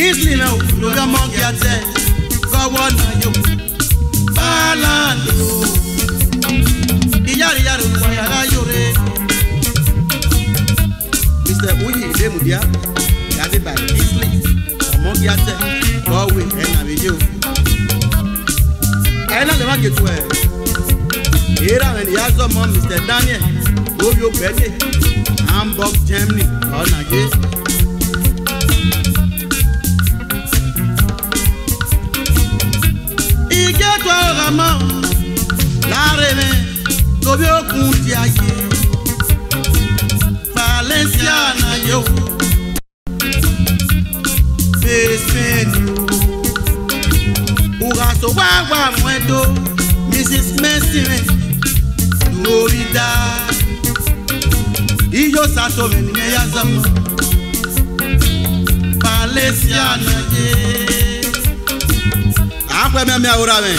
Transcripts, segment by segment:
Kisli me, you ga monkey at say, go on you. lima ke tu era men ya zo mo Mr. Daniel Oyo Bede Hamburg Germany ona ge ike to ramo la reme to bi okun ti aye Valencia na yo Spain Uraso wa mwendo Mrs. Messi Florida Iyo sato meni ya zama Valencia na ye Akwe me ora me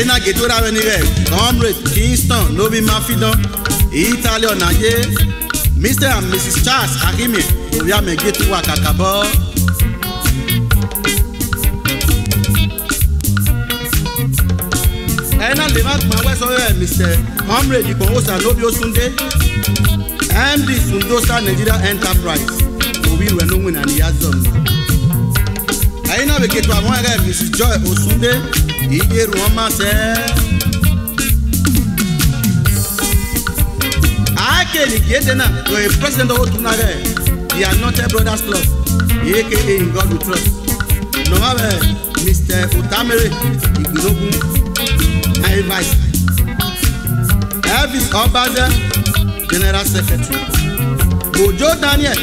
e na geto ra me ni re Comrade Kingston no be Mafidon Italian na ye Mr. and Mrs. Charles Akimi oya me geto wa kakabo Ena le mat ma we so Mr. Comrade Ikowosa Lobi Osunde MD Sundosa Nigeria Enterprise obi we no win and yazom Aina be keto amon ga Mrs. Joy Osunde Igeru oma se Ake ni gede na we president of Otunare the Anointed Brothers Club aka in God we trust no have Mr. Utamere Igbogun Vice Elvis Obaze General Secretary Bojo Daniel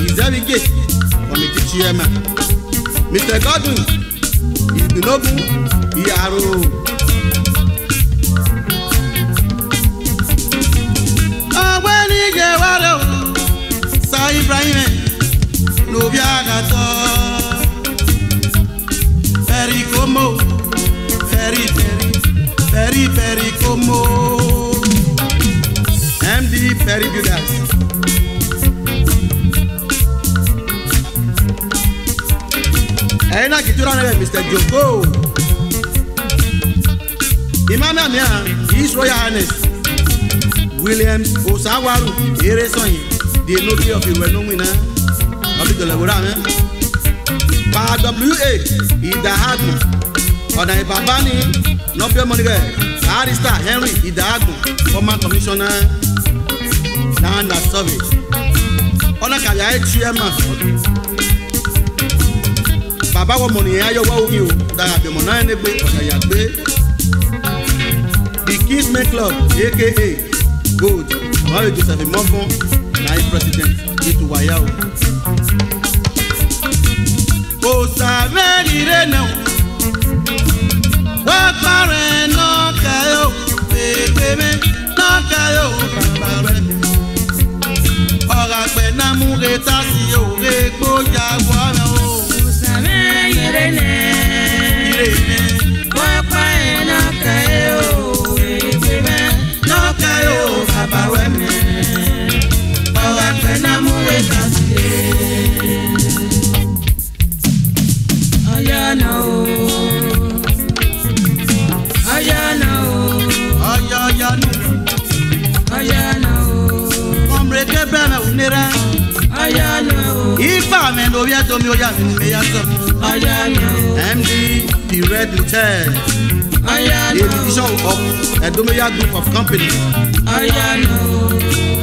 Izerige Committee Chairman Mr. Godwin Igbogun Iyaro Awani Gewaro Sa Ibrahim Lobi Agato Ferry Como Ferry Como MD Ferry Builders Ena kitura na Mr. Joko Imam Amia His Royal Highness Williams Osawaru Eresoyin the notary of Iwenowina Abidolawura Pa WA Idahagun Oda Babani Nobel Monique, Arista Henry Idahagun, former commissioner, Land and Survey. Ona Kaya Chairman. Baba wo money ayo wa ogi o, da be mo na negbe oda yagbe. The Kingsman Club, aka Gold, Mario Joseph Mofon, na president, itu waya o. O sa very now. Wakare no kayo, bebe no kayo, babare. Ora pe na mure tasi o re gboya wa o. Usame irene. Wakare no kayo, bebe no kayo, babare. Ora pe na mure tasi. Ayana o. Comrade Brana Unera Ifa men Oya Domi Oya Meyaso MD the Red Hotel the Bishop of Edomeya Group of Companies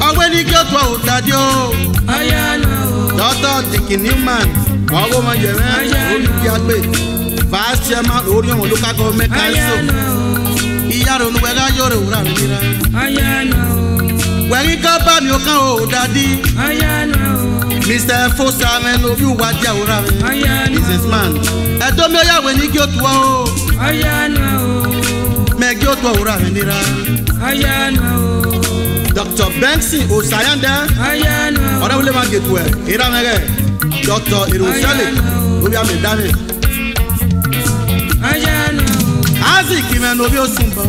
Aweli Gyotwa Otadio Dr. Dickie Newman Ogo Manjere Olukiagbe Vice Chairman Orion Local Government Council Iyaro nuwega yore ura nira Weri gaba mi okan o daddy Mr. Fosa men obi waja ura businessman Edomi oya we ni Gyotwa o me Gyotwa ura nira Dr. Banksy Osayanda Ora wole ma Gyotwa era mere Dr. Irusale obi amedame Azi kimen obi Osumba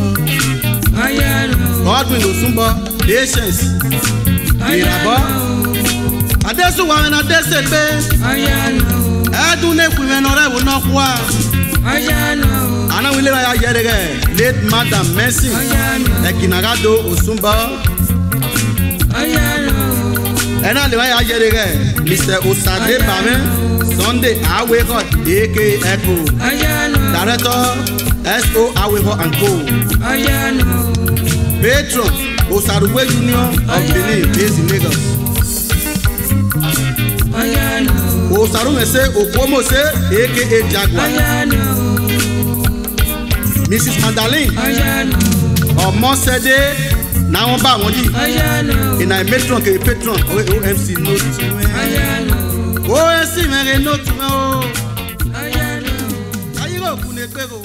Godwin Osumba Patience Irabo Adesu wa na desebe Edun ne kwimen ore wo no kwa Ana wile ya yerege late Madam Mercy Ekinagado Osumba Ena le ya yerege Mr. Osade Bame Sunday Awe God aka Echo Director S.O. Aweho and Co. Patron Osaruwe Union of Benin based in Lagos. Osarumese Okwomose aka Jaguar. Mrs. Mandalin Omosede na won ba won yi. Ina matron ke patron OMC note. OMC mere note me o. Ayiro kunegbe go.